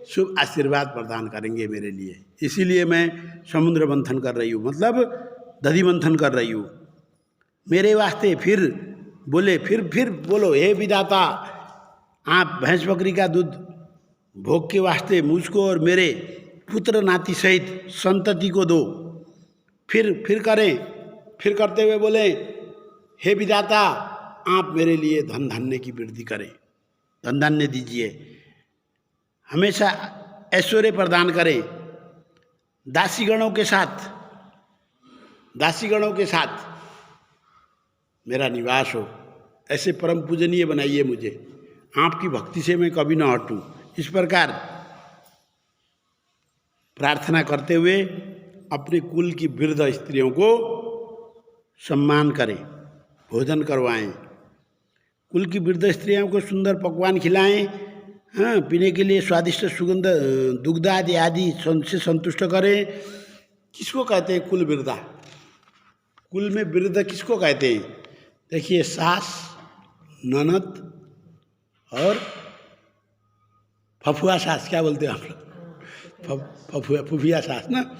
शुभ आशीर्वाद प्रदान करेंगे मेरे लिए। इसीलिए मैं समुद्र मंथन कर रही हूँ, मतलब दधि मंथन कर रही हूँ मेरे वास्ते। फिर बोले, फिर बोलो, हे विधाता, आप भैंस बकरी का दूध भोग के वास्ते मुझको और मेरे पुत्र नाती सहित संतति को दो। फिर करें, फिर करते हुए बोले, हे विधाता, आप मेरे लिए धन धान्य की वृद्धि करें, धन धान्य दीजिए, हमेशा ऐश्वर्य प्रदान करें, दासीगणों के साथ मेरा निवास हो, ऐसे परम पूजनीय बनाइए मुझे, आपकी भक्ति से मैं कभी न हटूं। इस प्रकार प्रार्थना करते हुए अपने कुल की वृद्ध स्त्रियों को सम्मान करें, भोजन करवाएं, कुल की वृद्ध स्त्रियों को सुंदर पकवान खिलाएं, हाँ, पीने के लिए स्वादिष्ट सुगंध दुग्ध आदि से संतुष्ट करें। किसको कहते हैं कुल वृद्धा? कुल में वृद्ध किसको कहते हैं? देखिए, सास, ननद और फफुआ सास, क्या बोलते हैं आप लोग? फुफिया सास ना,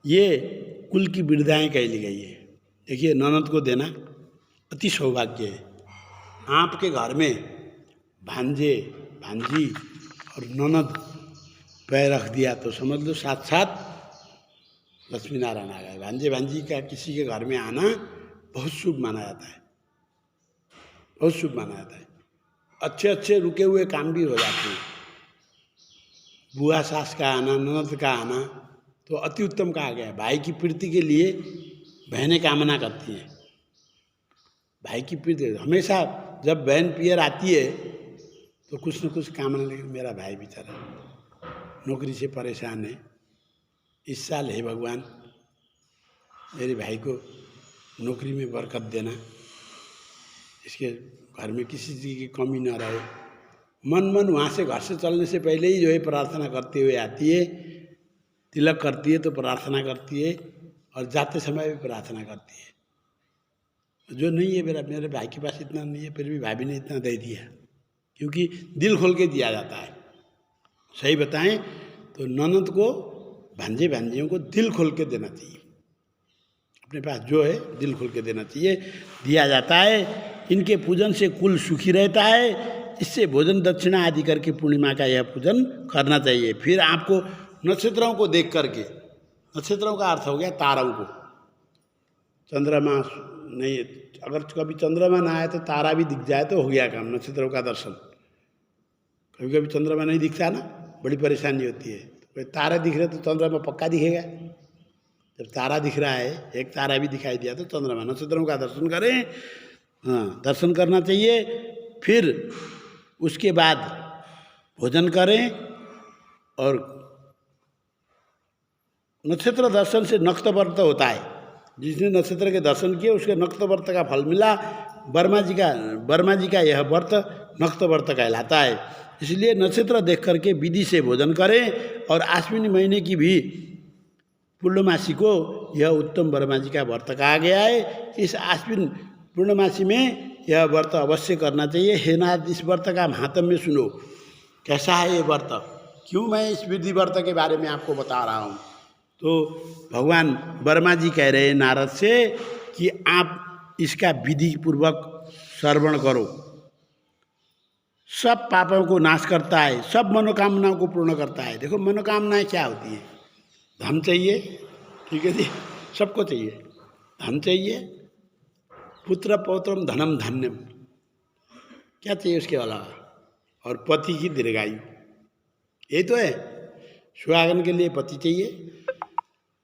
ये कुल की वृद्धाएँ कहली गई है। देखिए, ननद को देना अति सौभाग्य है। आपके घर में भांजे भांजी और ननद पैर रख दिया तो समझ लो साथ साथ लक्ष्मी नारायण आ गए। भांजे भांजी का किसी के घर में आना बहुत शुभ माना जाता है, बहुत शुभ माना जाता है। अच्छे अच्छे रुके हुए काम भी हो जाते हैं। बुआ सास का आना, ननद का आना तो अति उत्तम कहा गया है। भाई की प्रीति के लिए बहनें कामना करती हैं। भाई की प्रीति हमेशा, जब बहन पियर आती है तो कुछ न कुछ कामना लगे, मेरा भाई बेचारा नौकरी से परेशान है, इस साल हे भगवान मेरे भाई को नौकरी में बरकत देना, इसके घर में किसी चीज़ की कमी ना रहे। मन वहाँ से, घर से चलने से पहले ही जो है प्रार्थना करते हुए आती है, तिलक करती है तो प्रार्थना करती है, और जाते समय भी प्रार्थना करती है। जो नहीं है, मेरे भाई के पास इतना नहीं है, फिर भी भाभी ने इतना दे दिया, क्योंकि दिल खोल के दिया जाता है। सही बताएं तो ननद को, भांजे भांजियों को दिल खोल के देना चाहिए। अपने पास जो है दिल खोल के देना चाहिए, दिया जाता है। इनके पूजन से कुल सुखी रहता है। इससे भोजन दक्षिणा आदि करके पूर्णिमा का यह पूजन करना चाहिए। फिर आपको नक्षत्रों को देख करके, नक्षत्रों का अर्थ हो गया तारों को, चंद्रमा नहीं, अगर कभी चंद्रमा ना आए तो तारा भी दिख जाए तो हो गया काम, नक्षत्रों का दर्शन। कभी कभी चंद्रमा नहीं दिखता ना, बड़ी परेशानी होती है। कोई तारा दिख रहे तो चंद्रमा पक्का दिखेगा। जब तारा दिख रहा है, एक तारा भी दिखाई दिया तो चंद्रमा, नक्षत्रों का दर्शन करें। हाँ, दर्शन करना चाहिए। फिर उसके बाद भोजन करें, और नक्षत्र दर्शन से नक्तव्रत होता है। जिसने नक्षत्र के दर्शन किए उसके नक्तव्रत का फल मिला। वर्मा जी का यह व्रत नक्तव्रत कहलाता है। इसलिए नक्षत्र देख करके विधि से भोजन करें। और आश्विन महीने की भी पूर्णमासी को यह उत्तम वर्मा जी का व्रत कहा गया है। इस आश्विन पूर्णमासी में यह व्रत अवश्य करना चाहिए। हे नाथ, इस व्रत का महात्म्य सुनो, कैसा है ये व्रत, क्यों मैं इस विधि व्रत के बारे में आपको बता रहा हूँ। तो भगवान वर्मा जी कह रहे हैं नारद से कि आप इसका विधि पूर्वक श्रवण करो। सब पापों को नाश करता है, सब मनोकामनाओं को पूर्ण करता है। देखो मनोकामनाएं क्या होती है? धन चाहिए, ठीक है जी, सबको चाहिए। धन चाहिए, पुत्र पौत्रम धनम धान्यम, क्या चाहिए उसके अलावा? और पति की दीर्घायु, यही तो है। सुहागन के लिए पति चाहिए,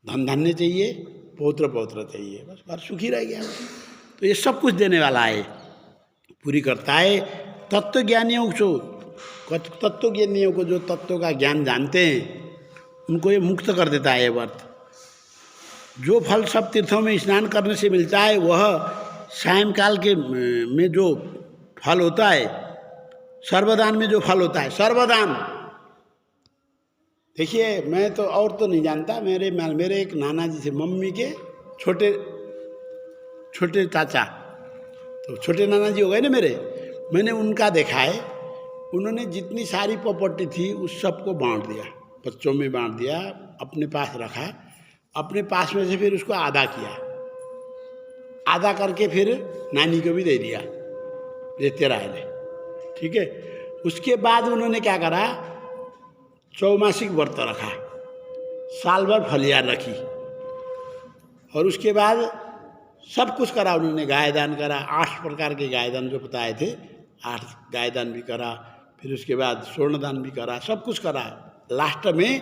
धन धान्य चाहिए, पौत्र चाहिए, बस घर सुखी रह गया। तो ये सब कुछ देने वाला है, पूरी करता है। तत्वज्ञानियों को जो तत्व का ज्ञान जानते हैं उनको ये मुक्त कर देता है ये व्रत। जो फल सब तीर्थों में स्नान करने से मिलता है, वह सायंकाल के में जो फल होता है, सर्वदान में जो फल होता है, सर्वदान। देखिए, मैं तो और तो नहीं जानता, मेरे एक नाना जी थे, मम्मी के छोटे चाचा, तो छोटे नाना जी हो गए ना मेरे। मैंने उनका देखा है उन्होंने जितनी सारी प्रॉपर्टी थी उस सबको बांट दिया, बच्चों में बांट दिया, अपने पास रखा, अपने पास में से फिर उसको आधा किया, आधा करके फिर नानी को भी दे दिया, ये तेरा है, ठीक है। उसके बाद उन्होंने क्या करा, चौमासिक व्रत रखा, साल भर फलियार रखी, और उसके बाद सब कुछ करा उन्होंने। गाय दान करा, 8 प्रकार के गाय दान जो बताए थे, 8 गाय दान भी करा, फिर उसके बाद स्वर्ण दान भी करा, सब कुछ करा। लास्ट में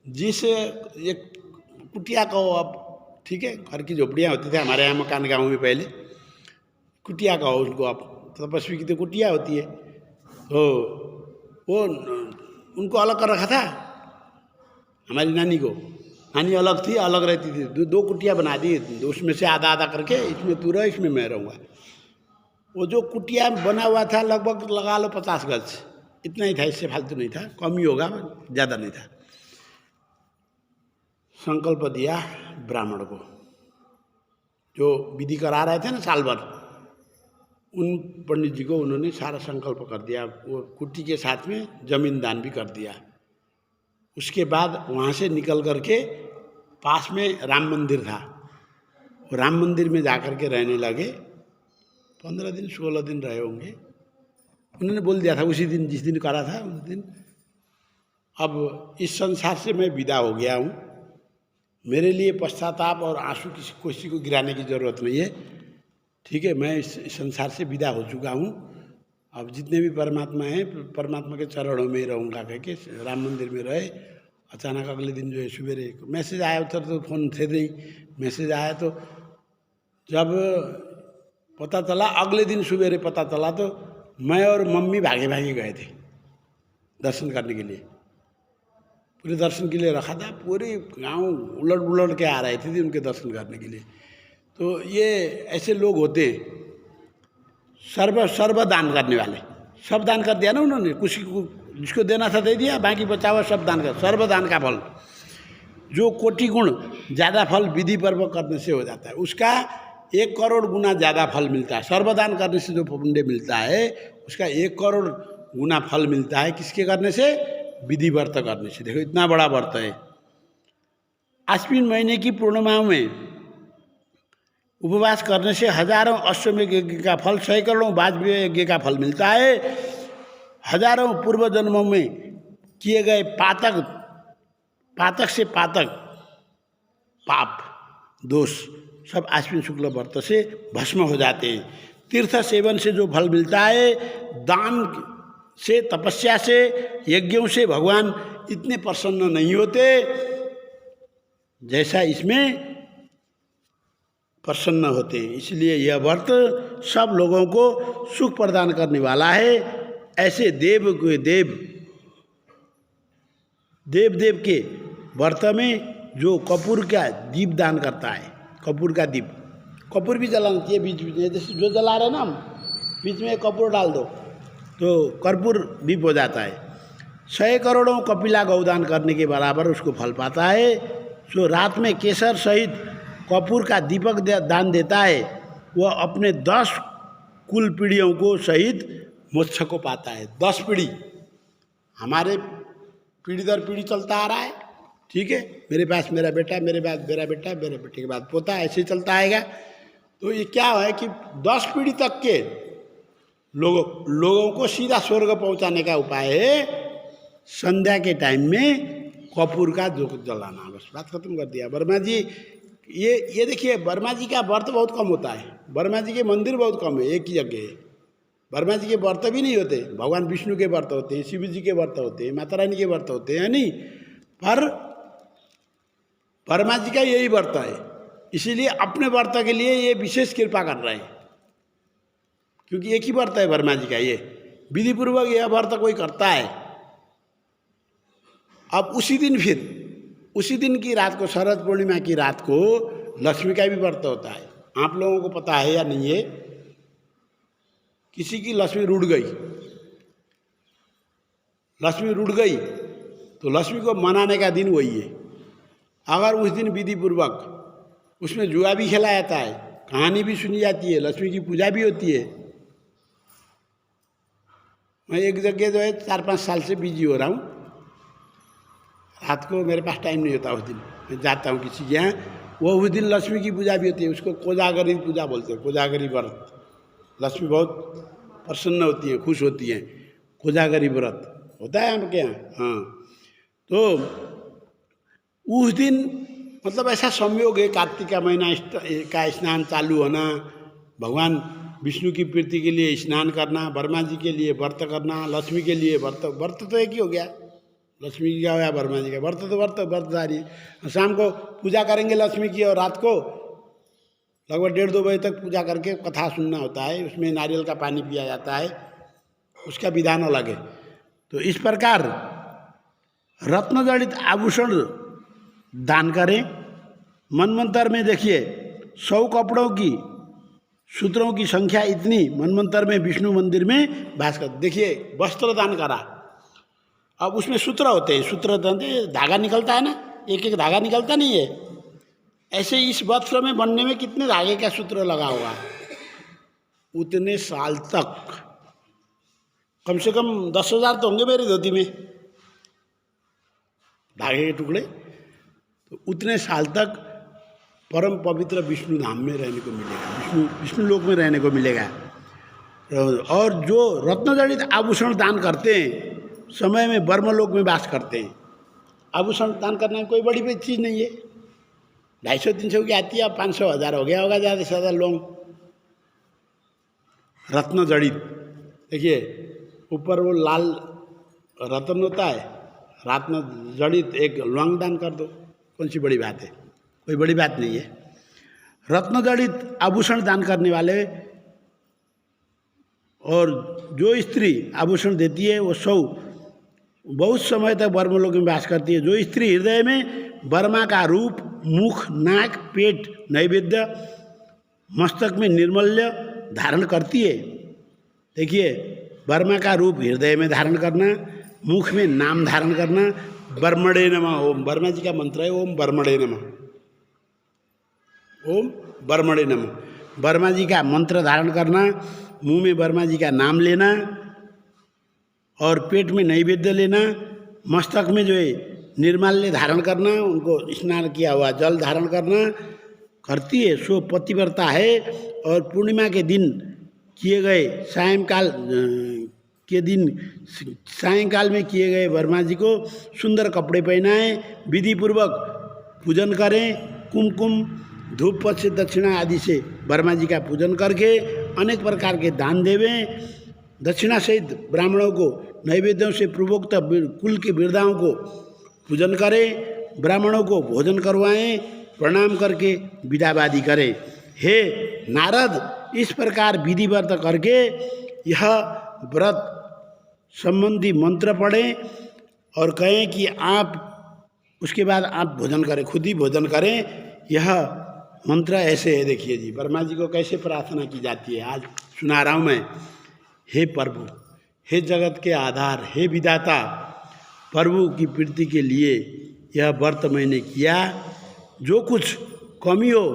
जिस एक कुटिया कहो अब, ठीक है, घर की झोपड़ियाँ होती थी हमारे यहाँ मकान गाँव में, पहले कुटिया कहो उनको, आप तपस्वी की तो कुटिया होती है, तो वो उनको अलग कर रखा था हमारी नानी को। नानी अलग थी, अलग रहती थी, 2 कुटिया बना दी, उसमें से आधा आधा करके, इसमें तू रह, इसमें मैं रहूँगा। वो जो कुटिया बना हुआ था लगभग लगा लो 50 गज, इतना ही था, इससे फालतू नहीं था, कम ही होगा, ज़्यादा नहीं था। संकल्प दिया ब्राह्मण को, जो विधि करा रहे थे ना साल भर, उन पंडित जी को उन्होंने सारा संकल्प कर दिया, वो कुटी के साथ में जमीन दान भी कर दिया। उसके बाद वहाँ से निकल करके पास में राम मंदिर था, वो राम मंदिर में जा कर के रहने लगे। 15 दिन 16 दिन रहे होंगे। उन्होंने बोल दिया था उसी दिन, जिस दिन करा था उस दिन, अब इस संसार से मैं विदा हो गया हूँ, मेरे लिए पश्चाताप और आंसू किसी को गिराने की ज़रूरत नहीं है, ठीक है, मैं इस संसार से विदा हो चुका हूँ, अब जितने भी परमात्मा हैं परमात्मा के चरणों में ही रहूँगा कह के राम मंदिर में रहे। अचानक अगले दिन जो है सवेरे मैसेज आया, उधर तो फ़ोन थे नहीं, मैसेज आया, तो जब पता चला, अगले दिन सवेरे पता चला, तो मैं और मम्मी भागे भागे गए थे दर्शन करने के लिए। पूरे दर्शन के लिए रखा था, पूरे गांव उलट उलट के आ रहे थे उनके दर्शन करने के लिए। तो ये ऐसे लोग होते हैं, सर्व दान करने वाले, सब दान कर दिया ना उन्होंने, कुछ जिसको देना था दे दिया, बाकी बचा हुआ सब दान कर, सर्वदान का फल, जो कोटि गुण ज़्यादा फल विधि पर्व करने से हो जाता है, उसका 1 करोड़ गुना ज़्यादा फल मिलता है। सर्वदान करने से जो पुण्य मिलता है उसका 1 करोड़ गुना फल मिलता है, किसके करने से, विधि व्रत करने से। देखो इतना बड़ा व्रत है। आश्विन महीने की पूर्णिमाओं में उपवास करने से हजारों अश्वमेध यज्ञ का फल, सैकड़ों वाजपेय यज्ञ का फल मिलता है। हजारों पूर्व जन्मों में किए गए पातक से पातक पाप दोष सब आश्विन शुक्ल व्रत से भस्म हो जाते हैं। तीर्थ सेवन से जो फल मिलता है, दान से, तपस्या से, यज्ञों से भगवान इतने प्रसन्न नहीं होते जैसा इसमें प्रसन्न होते हैं। इसलिए यह व्रत सब लोगों को सुख प्रदान करने वाला है। ऐसे देव देव के व्रत में जो कपूर का दीप दान करता है, कपूर का दीप, कपूर भी जलाना चाहिए बीच बीच में, जैसे जो जला रहे ना हम, बीच में कपूर डाल दो तो कर्पूर दीप हो जाता है। 100 करोड़ों कपिला गौदान करने के बराबर उसको फल पाता है। जो रात में केसर सहित कपूर का दीपक दान देता है, वह अपने 10 कुल पीढ़ियों को सहित मोक्ष को पाता है। 10 पीढ़ी, हमारे पीढ़ी दर पीढ़ी चलता आ रहा है, ठीक है, मेरे पास मेरा बेटा, मेरे बाद मेरा बेटा, मेरे बेटे के बाद पोता, ऐसे ही चलता आएगा। तो ये क्या है कि 10 पीढ़ी तक के लोगों को सीधा स्वर्ग पहुंचाने का उपाय है संध्या के टाइम में कपूर का जलाना। बस बात खत्म कर दिया। वर्मा जी ये देखिए, वर्मा जी का व्रत बहुत कम होता है, वर्मा जी के मंदिर बहुत कम है, एक ही जगह है। वर्मा जी के व्रत भी नहीं होते, भगवान विष्णु के व्रत होते हैं, शिव जी के व्रत होते हैं, माता रानी के व्रत होते हैं, नहीं, पर वर्मा जी का यही व्रत है। इसीलिए अपने व्रत के लिए ये विशेष कृपा कर रहे हैं, क्योंकि एक ही व्रत है वर्मा जी का। ये विधि पूर्वक यह व्रत कोई करता है। अब उसी दिन की रात को, शरद पूर्णिमा की रात को लक्ष्मी का भी व्रत होता है। आप लोगों को पता है या नहीं है? किसी की लक्ष्मी रुड़ गई, तो लक्ष्मी को मनाने का दिन वही है। अगर उस दिन विधि पूर्वक उसमें जुआ भी खेला जाता है, कहानी भी सुनी जाती है, लक्ष्मी की पूजा भी होती है, मैं एक जगह जो है 4-5 साल से बिजी हो रहा हूँ। रात को मेरे पास टाइम नहीं होता उस दिन, मैं जाता हूँ किसी के यहाँ। वो उस दिन लक्ष्मी की पूजा भी होती है, उसको कोजागरी पूजा बोलते हैं, कोजागरी व्रत। लक्ष्मी बहुत प्रसन्न होती है, खुश होती हैं, कोजागरी व्रत होता है आपके यहाँ। हाँ, तो उस दिन मतलब ऐसा संयोग है, कार्तिक का महीना का स्नान चालू होना, भगवान विष्णु की प्रीति के लिए स्नान करना, ब्रह्मा जी के लिए व्रत करना, लक्ष्मी के लिए व्रत तो एक ही हो गया, लक्ष्मी जी का हो या ब्रह्मा जी का व्रत, तो व्रतधारी। शाम को पूजा करेंगे लक्ष्मी की, और रात को लगभग 1:30-2 बजे तक पूजा करके कथा सुनना होता है, उसमें नारियल का पानी पिया जाता है, उसका विधान अलग है। तो इस प्रकार रत्न जड़ित आभूषण दान करें। मनमंत्र में देखिए 100 कपड़ों की सूत्रों की संख्या इतनी मनमंत्र में विष्णु मंदिर में वास कर। देखिए वस्त्र दान करा, अब उसमें सूत्र होते हैं, सूत्र धागा निकलता है ना, एक एक धागा निकलता नहीं है, ऐसे इस वस्त्र में बनने में कितने धागे का सूत्र लगा हुआ, उतने साल तक कम से कम 10,000 तो होंगे मेरी धोती में धागे के टुकड़े। तो उतने साल तक परम पवित्र विष्णु धाम में रहने को मिलेगा, विष्णु लोक में रहने को मिलेगा। और जो रत्नजड़ित आभूषण दान करते हैं समय में ब्रह्मलोक में वास करते हैं। आभूषण दान करना कोई बड़ी चीज़ नहीं है, 250-300 की आती है, 500-1000 हो गया होगा ज़्यादा से ज़्यादा लोग। रत्न जड़ित देखिए ऊपर वो लाल रत्न होता है, रत्न जड़ित एक लौंग दान कर दो, कौन सी बड़ी बात है, कोई बड़ी बात नहीं है। रत्न जड़ित आभूषण दान करने वाले और जो स्त्री आभूषण देती है वो 100 बहुत समय तक ब्रह्मलोक में वास करती है। जो स्त्री हृदय में ब्रह्मा का रूप, मुख, नाक, पेट, नैवेद्य, मस्तक में निर्मल्य धारण करती है। देखिए ब्रह्मा का रूप हृदय में धारण करना, मुख में नाम धारण करना, ब्रह्मणे नमः, ओम ब्रह्मा जी का मंत्र है, ओम ब्रह्मणे नमः, ओम ब्रह्मणे नमः, ब्रह्मा जी का मंत्र धारण करना, मुंह में ब्रह्मा जी का नाम लेना और पेट में नैवेद्य लेना, मस्तक में जो है निर्माल्य धारण करना, उनको स्नान किया हुआ जल धारण करना करती है, सो पतिव्रता है। और पूर्णिमा के दिन किए गए सायंकाल में किए गए ब्रह्मा जी को सुंदर कपड़े पहनाएं, विधि पूर्वक पूजन करें, कुमकुम धूप पक्ष दक्षिणा आदि से ब्रह्मा जी का पूजन करके अनेक प्रकार के दान देवें। दक्षिणा सहित ब्राह्मणों को नैवेद्यों से पूर्वोक्त कुल के बिरदाओं को पूजन करें, ब्राह्मणों को भोजन करवाएं, प्रणाम करके विदावादी करें। हे नारद, इस प्रकार विधिव्रत करके यह व्रत संबंधी मंत्र पढ़ें और कहें कि आप उसके बाद आप भोजन करें, खुद ही भोजन करें। यह मंत्र ऐसे है, देखिए जी ब्रह्मा जी को कैसे प्रार्थना की जाती है, आज सुना रहा हूँ मैं। हे प्रभु, हे जगत के आधार, हे विधाता, प्रभु की प्रीति के लिए यह व्रत मैंने किया, जो कुछ कमी हो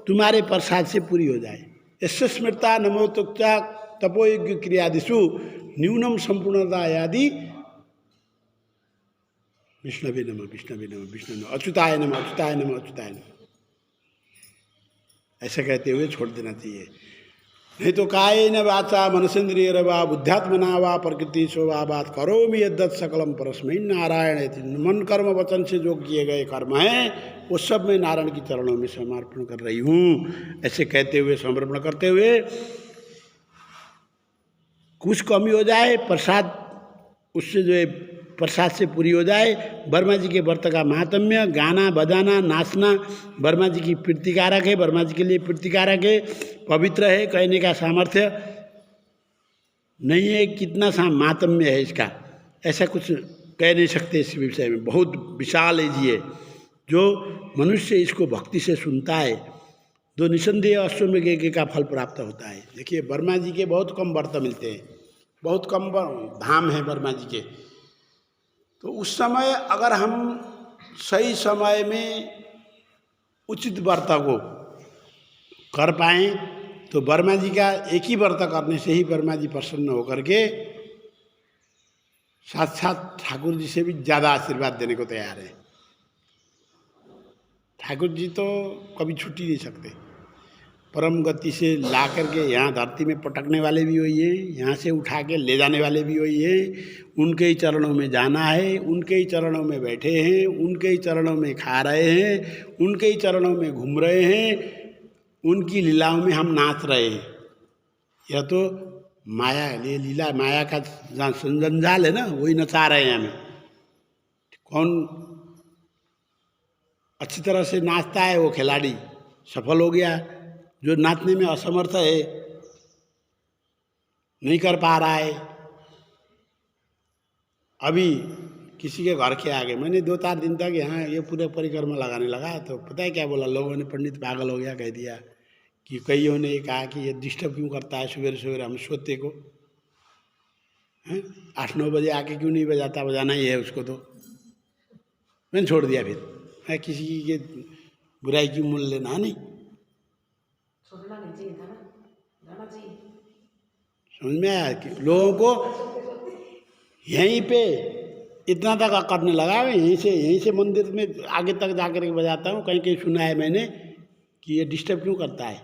तुम्हारे प्रसाद से पूरी हो जाए। यस्य स्मृता नमोतुक्ता तपोयज्ञ क्रियादिषु न्यूनम संपूर्णता यादि विष्णवे नमः, विष्णवे नमः, विष्णु नमः, अच्युताय नमः, अच्युताय नमः, अच्युताय नमः, ऐसा कहते हुए छोड़ देना चाहिए। नहीं तो कायेन वाचा मनसेन्द्रियेण वा बुद्ध्यात्मना वा प्रकृति स्वभावात् करोमि यद्यत् सकलम परस्मै नारायण। मन कर्म वचन से जो किए गए कर्म हैं वो सब मैं नारायण के चरणों में समर्पण कर रही हूँ, ऐसे कहते हुए समर्पण करते हुए कुछ कमी हो जाए प्रसाद उससे जो है प्रसाद से पूरी हो जाए। ब्रह्मा जी के व्रत का महात्म्य, गाना बजाना नाचना ब्रह्मा जी की प्रीतिकारक है, ब्रह्मा जी के लिए प्रीतिकारक है, पवित्र है, कहने का सामर्थ्य नहीं है। कितना सा महात्म्य है इसका, ऐसा कुछ कह नहीं सकते इस विषय में, बहुत विशाल है जी। जो मनुष्य इसको भक्ति से सुनता है तो निसंदेह अश्वमेघ यज्ञ का फल प्राप्त होता है। देखिए ब्रह्मा जी के बहुत कम व्रत मिलते हैं, बहुत कम धाम है ब्रह्मा जी के। तो उस समय अगर हम सही समय में उचित व्रत को कर पाएँ तो ब्रह्मा जी का एक ही व्रत करने से ही ब्रह्मा जी प्रसन्न होकर के साथ साथ ठाकुर जी से भी ज़्यादा आशीर्वाद देने को तैयार है। ठाकुर जी तो कभी छूट ही नहीं सकते। परम गति से ला करके यहाँ धरती में पटकने वाले भी वही हैं, यहाँ से उठा के ले जाने वाले भी वही हैं। उनके ही चरणों में जाना है, उनके ही चरणों में बैठे हैं, उनके ही चरणों में खा रहे हैं, उनके ही चरणों में घूम रहे हैं, उनकी लीलाओं में हम नाच रहे हैं। यह तो माया, ये लीला माया का जंजाल है ना, वही नचा रहे हैं हमें। कौन अच्छी तरह से नाचता है वो खिलाड़ी सफल हो गया, जो नाचने में असमर्थ है, नहीं कर पा रहा है। अभी किसी के घर के आगे मैंने 2-4 दिन तक यहाँ ये पूरे परिक्रमा लगाने लगा, तो पता है क्या बोला लोगों ने? पंडित पागल हो गया कह दिया कि कईयों ने ये कहा कि ये डिस्टर्ब क्यों करता है सवेरे सवेरे हम सोते को, हैं 8-9 बजे आके क्यों नहीं बजाता? बजाना ही है उसको। तो मैंने छोड़ दिया। फिर मैं किसी की ये बुराई क्यों मूल लेना, नहीं छोड़ना नहीं चाहिए था ना, जाना चाहिए। समझ में आया कि लोगों को यहीं पे इतना तक करने लगा। मैं यहीं से मंदिर में आगे तक जाकर के बजाता हूँ। कहीं कहीं सुना है मैंने कि ये डिस्टर्ब क्यों करता है,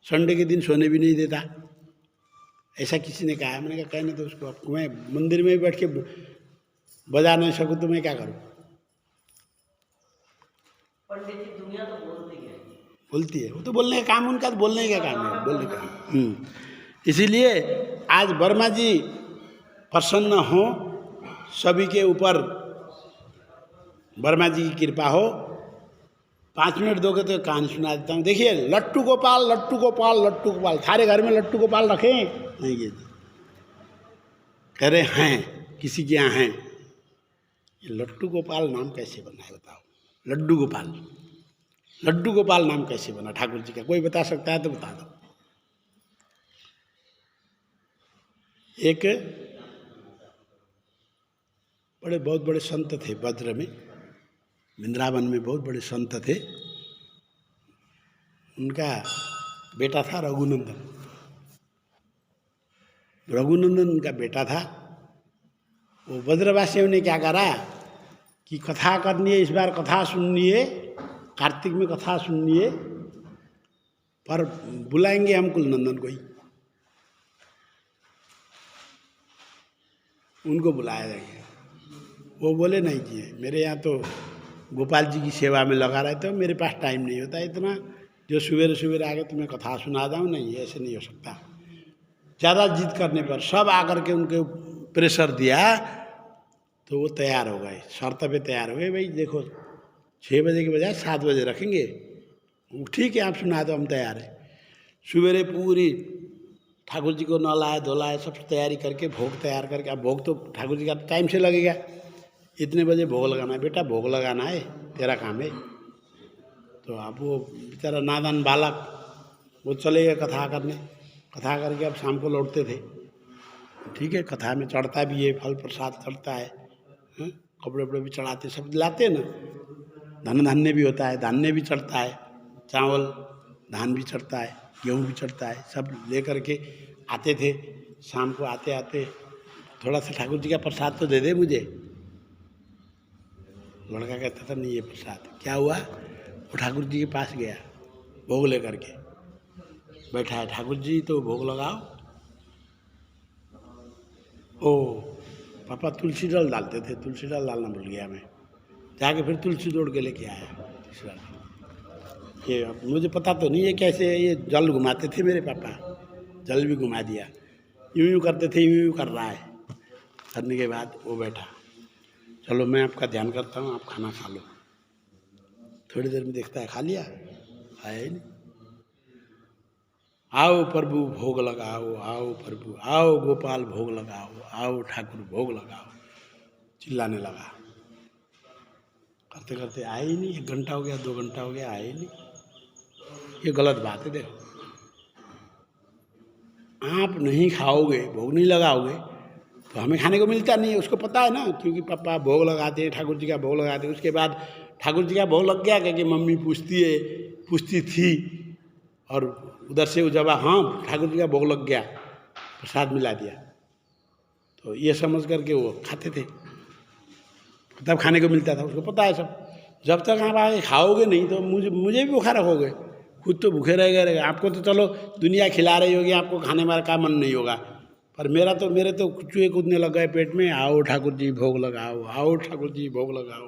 संडे के दिन सोने भी नहीं देता, ऐसा किसी ने कहा है। मैंने कहा कहने तो उसको, मैं मंदिर में बैठ के बजा नहीं सकूँ तो मैं क्या करूँ? पंडित की दुनिया तो बोलती है, वो तो बोलने का काम उनका, तो बोलने का काम है, बोलने का। इसीलिए आज वर्मा जी प्रसन्न हो, सभी के ऊपर वर्मा जी की कृपा हो। 5 मिनट दोगे तो कहानी सुना देता हूँ। देखिए, लट्टू गोपाल, लट्टू गोपाल, लट्टू गोपाल, सारे घर में लट्टू गोपाल रखें नहीं? ये कह रहे हैं किसी के यहाँ हैं। ये लट्टू गोपाल नाम कैसे बना है बताओ? लड्डू गोपाल, लड्डू गोपाल नाम कैसे बना ठाकुर जी का? कोई बता सकता है तो बता दो। एक बहुत बड़े संत थे भद्र में, वृंदावन में बहुत बड़े संत थे। उनका बेटा था रघुनंदन। रघुनंदन उनका बेटा था। वो भद्रवासियों ने क्या करा कि कथा करनी है, इस बार कथा सुननी है, कार्तिक में कथा सुननी है, पर बुलाएंगे हम कुलनंदन को ही। उनको बुलाया जाएगा। वो बोले नहीं जी, मेरे यहाँ तो गोपाल जी की सेवा में लगा रहते हो, मेरे पास टाइम नहीं होता इतना जो सवेरे सवेरे आके तुम्हें कथा सुना दूँ। नहीं, ऐसे नहीं हो सकता। ज़्यादा जिद करने पर सब आकर के उनके प्रेशर दिया तो वो तैयार हो गए, शर्त पे तैयार हो गए। भाई देखो 6 बजे के बजाय 7 बजे रखेंगे। ठीक है, आप सुना दो, हम तैयार हैं। सवेरे पूरी ठाकुर जी को नहलाए धोलाए, सब तैयारी करके भोग तैयार करके, अब भोग तो ठाकुर जी का टाइम से लगेगा, इतने बजे भोग लगाना है। बेटा भोग लगाना है, तेरा काम है। तो अब वो बेचारा नादान बालक वो चले गए कथा करने। कथा करके अब शाम को लौटते थे। ठीक है, कथा में चढ़ता भी है, फल प्रसाद चढ़ता है, कपड़े वपड़े भी चढ़ाते, सब लाते हैं ना। धन धान्य भी होता है, धान्य भी चढ़ता है, चावल धान भी चढ़ता है, गेहूँ भी चढ़ता है, सब ले करके आते थे। शाम को आते आते थोड़ा सा ठाकुर जी का प्रसाद तो दे दे मुझे। लड़का कहता था नहीं ये प्रसाद। क्या हुआ? वो ठाकुर जी के पास गया, भोग ले करके बैठा है। ठाकुर जी तो भोग लगाओ। ओ पापा तुलसी दल डालते थे, तुलसी दल डालना भूल गया मैं। जाके फिर तुलसी तोड़ के लेके आया। ये मुझे पता तो नहीं है कैसे ये जल घुमाते थे मेरे पापा, जल भी घुमा दिया। यूं यूं करते थे, यूं यूं कर रहा है। करने के बाद वो बैठा, चलो मैं आपका ध्यान करता हूँ, आप खाना खा लो। थोड़ी देर में देखता है खा लिया, आया ही नहीं। आओ प्रभु भोग लगाओ, आओ प्रभु, आओ गोपाल भोग लगाओ, आओ ठाकुर भोग लगाओ, चिल्लाने लगा। करते करते आए ही नहीं। 1 घंटा हो गया, 2 घंटा हो गया, आए ही नहीं। ये गलत बात है। देखो, आप नहीं खाओगे, भोग नहीं लगाओगे तो हमें खाने को मिलता नहीं है। उसको पता है ना, क्योंकि पापा भोग लगाते हैं, ठाकुर जी का भोग लगाते हैं। उसके बाद ठाकुर जी का भोग लग गया, क्योंकि मम्मी पूछती थी, और उधर से वो जवाब, हाँ ठाकुर जी का भोग लग गया, प्रसाद मिला दिया। तो ये समझ करके वो खाते थे, तब खाने को मिलता था, उसको पता है सब। जब तक आप आगे खाओगे नहीं तो मुझे भी भूखा रखोगे, खुद तो भूखे रहेगा। आपको तो चलो दुनिया खिला रही होगी, आपको खाने वाला का मन नहीं होगा, पर मेरे तो चूहे कूदने लग गए पेट में। आओ ठाकुर जी भोग लगाओ, आओ ठाकुर जी भोग लगाओ,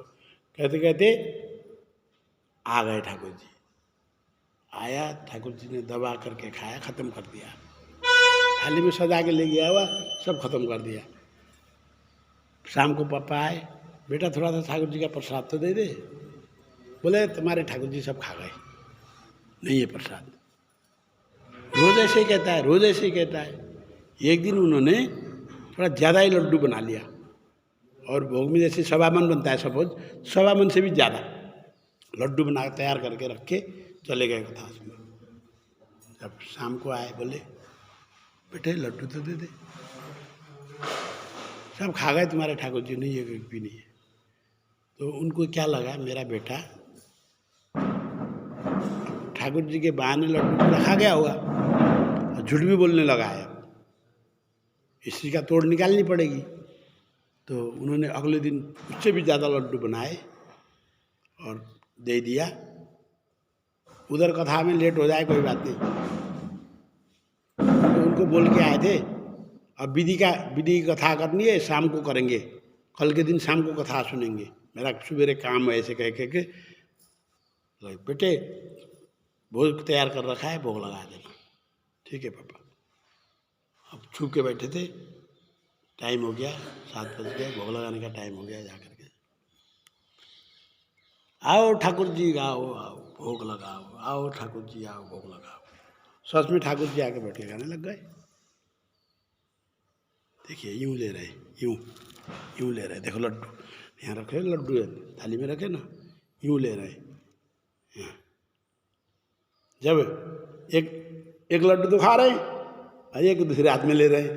कहते कहते आ गए ठाकुर जी। आया, ठाकुर जी ने दबा करके खाया, ख़त्म कर दिया, थाली में सजा के ले गया हुआ, सब खत्म कर दिया। शाम को पापा आए, बेटा थोड़ा सा ठाकुर जी का प्रसाद तो दे दे। बोले तुम्हारे ठाकुर जी सब खा गए, नहीं है प्रसाद। रोज़ ऐसे ही कहता है, रोज़ ऐसे ही कहता है। एक दिन उन्होंने थोड़ा ज़्यादा ही लड्डू बना लिया, और भोग में जैसे 1.25 मन बनता है, सपोज 1.25 मन से भी ज़्यादा लड्डू बना तैयार करके रख के चले गए कथा में। जब शाम को आए, बोले बेटे लड्डू तो दे दे, सब खा गए तुम्हारे ठाकुर जी, नहीं है कोई भी नहीं है। तो उनको क्या लगा, मेरा बेटा ठाकुर जी के बहाने लड्डू पूरा खा गया होगा, और झूठ भी बोलने लगा है, इसी का तोड़ निकालनी पड़ेगी। तो उन्होंने अगले दिन उससे भी ज़्यादा लड्डू बनाए और दे दिया। उधर कथा में लेट हो जाए कोई बात नहीं, तो उनको बोल के आए थे अब विधि की कथा करनी है, शाम को करेंगे, कल के दिन शाम को कथा सुनेंगे, मेरा सुबेरे काम है, ऐसे कह के बेटे भोग तैयार कर रखा है, भोग लगा देना। ठीक है पापा। अब छू के बैठे थे, टाइम हो गया, 7 बज गए, भोग लगाने का टाइम हो गया। जाकर के आओ ठाकुर जी, आओ आओ भोग लगाओ, आओ ठाकुर जी आओ भोग लगाओ। सच में ठाकुर जी आके बैठ के गाने लग गए। देखिए यूँ ले रहे, यूँ ले रहे, देखो लड्डू यहाँ रखे, लड्डू है थाली में रखे ना, यूँ ले रहे। जब एक लड्डू तो खा रहे हैं और एक दूसरे हाथ में ले रहे हैं,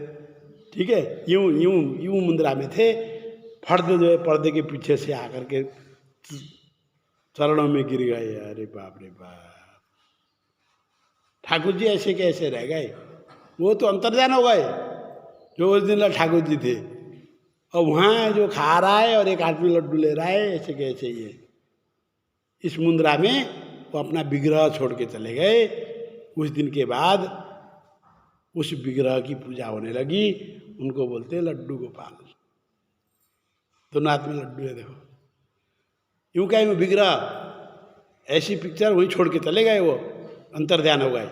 ठीक है, यूँ मुद्रा में थे। फर्द जो है पर्दे के पीछे से आकर के चरणों में गिर गए। अरे बाप रे बाप, ठाकुर जी ऐसे कैसे रह गए? वो तो अंतर्ध्यान हो गए जो उस दिन ठाकुर जी थे, और वहाँ जो खा रहा है और एक आदमी लड्डू ले रहा है, ऐसे कैसे ये? इस मुद्रा में वो अपना विग्रह छोड़ के चले गए। कुछ दिन के बाद उस विग्रह की पूजा होने लगी, उनको बोलते हैं लड्डू गोपाल। दोनों हाथ में लड्डू है, देखो यूँ कहीं वो विग्रह, ऐसी पिक्चर वहीं छोड़ के चले गए, वो अंतर्ध्यान हो गए,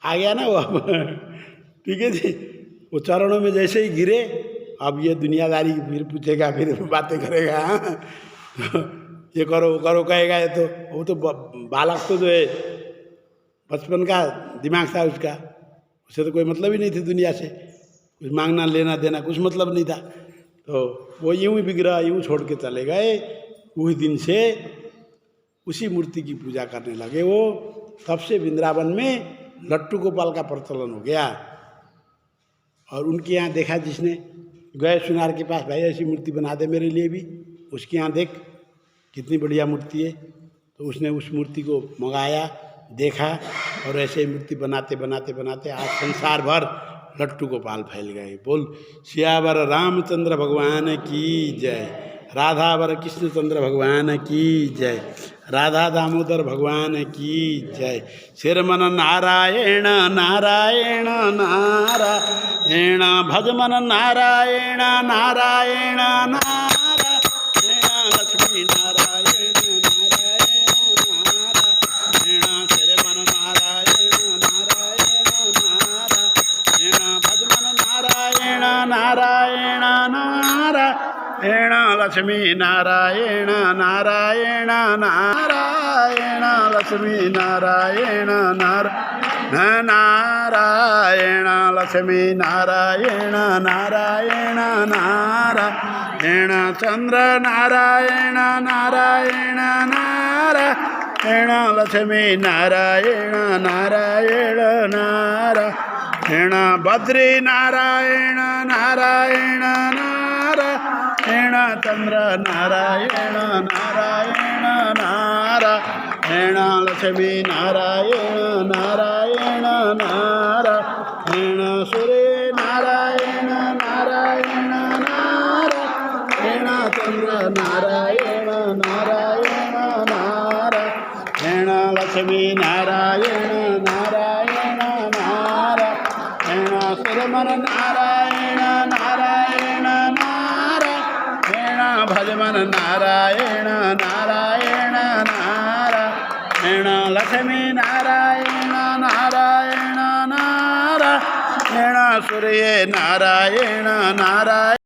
आ गया ना वो अब। ठीक है जी, वो चरणों में जैसे ही गिरे, अब ये दुनियादारी फिर पूछेगा, फिर बातें करेगा, ये करो वो करो कहेगा। ये तो वो तो बालक तो जो है बचपन का दिमाग था उसका, उसे तो कोई मतलब ही नहीं थी दुनिया से, कुछ मांगना लेना देना कुछ मतलब नहीं था। तो वो यूँ ही विग्रह यूँ छोड़ के चले गए। उस दिन से उसी मूर्ति की पूजा करने लगे वो। तब से वृंदावन में लट्टू गोपाल का प्रचलन हो गया। और उनके यहाँ देखा जिसने, गए सुनार के पास, भाई ऐसी मूर्ति बना दे मेरे लिए भी, उसके यहाँ देख कितनी बढ़िया मूर्ति है। तो उसने उस मूर्ति को मंगाया, देखा, और ऐसे ही मूर्ति बनाते बनाते बनाते आज संसार भर लट्टू गोपाल फैल गए। बोल सियावर रामचंद्र भगवान की जय, राधावर कृष्णचंद्र भगवान की जय, राधा दामोदर भगवान की जय। सिरमन नारायण नारायण नारायण, भजमन नारायण नारायण नारायण, लक्ष्मी नारायण नारायण नारायण, सिरमन नारायण नारायण नारायण, भजमन नारायण नारायण नारायण, लक्ष्मी नारायण नारायण नारायण, लक्ष्मी नारायण नारायण नारायण, लक्ष्मी नारायण नारायण नारायण, चंद्र नारायण नारायण नारायण, लक्ष्मी नारायण नारायण नारायण, बद्री नारायण नारायण नारायण, चंद्र नारायण नारायण नारायण, लक्ष्मी नारायण नारायण नारायण, सूर्य नारायण नारायण लक्ष्मी नारायण नारायण नारायण सुरमन नारायण नारायण नारायण भजमन नारायण नारायण नारायण लक्ष्मी नारायण नारायण नारायण सूर्य नारायण नारायण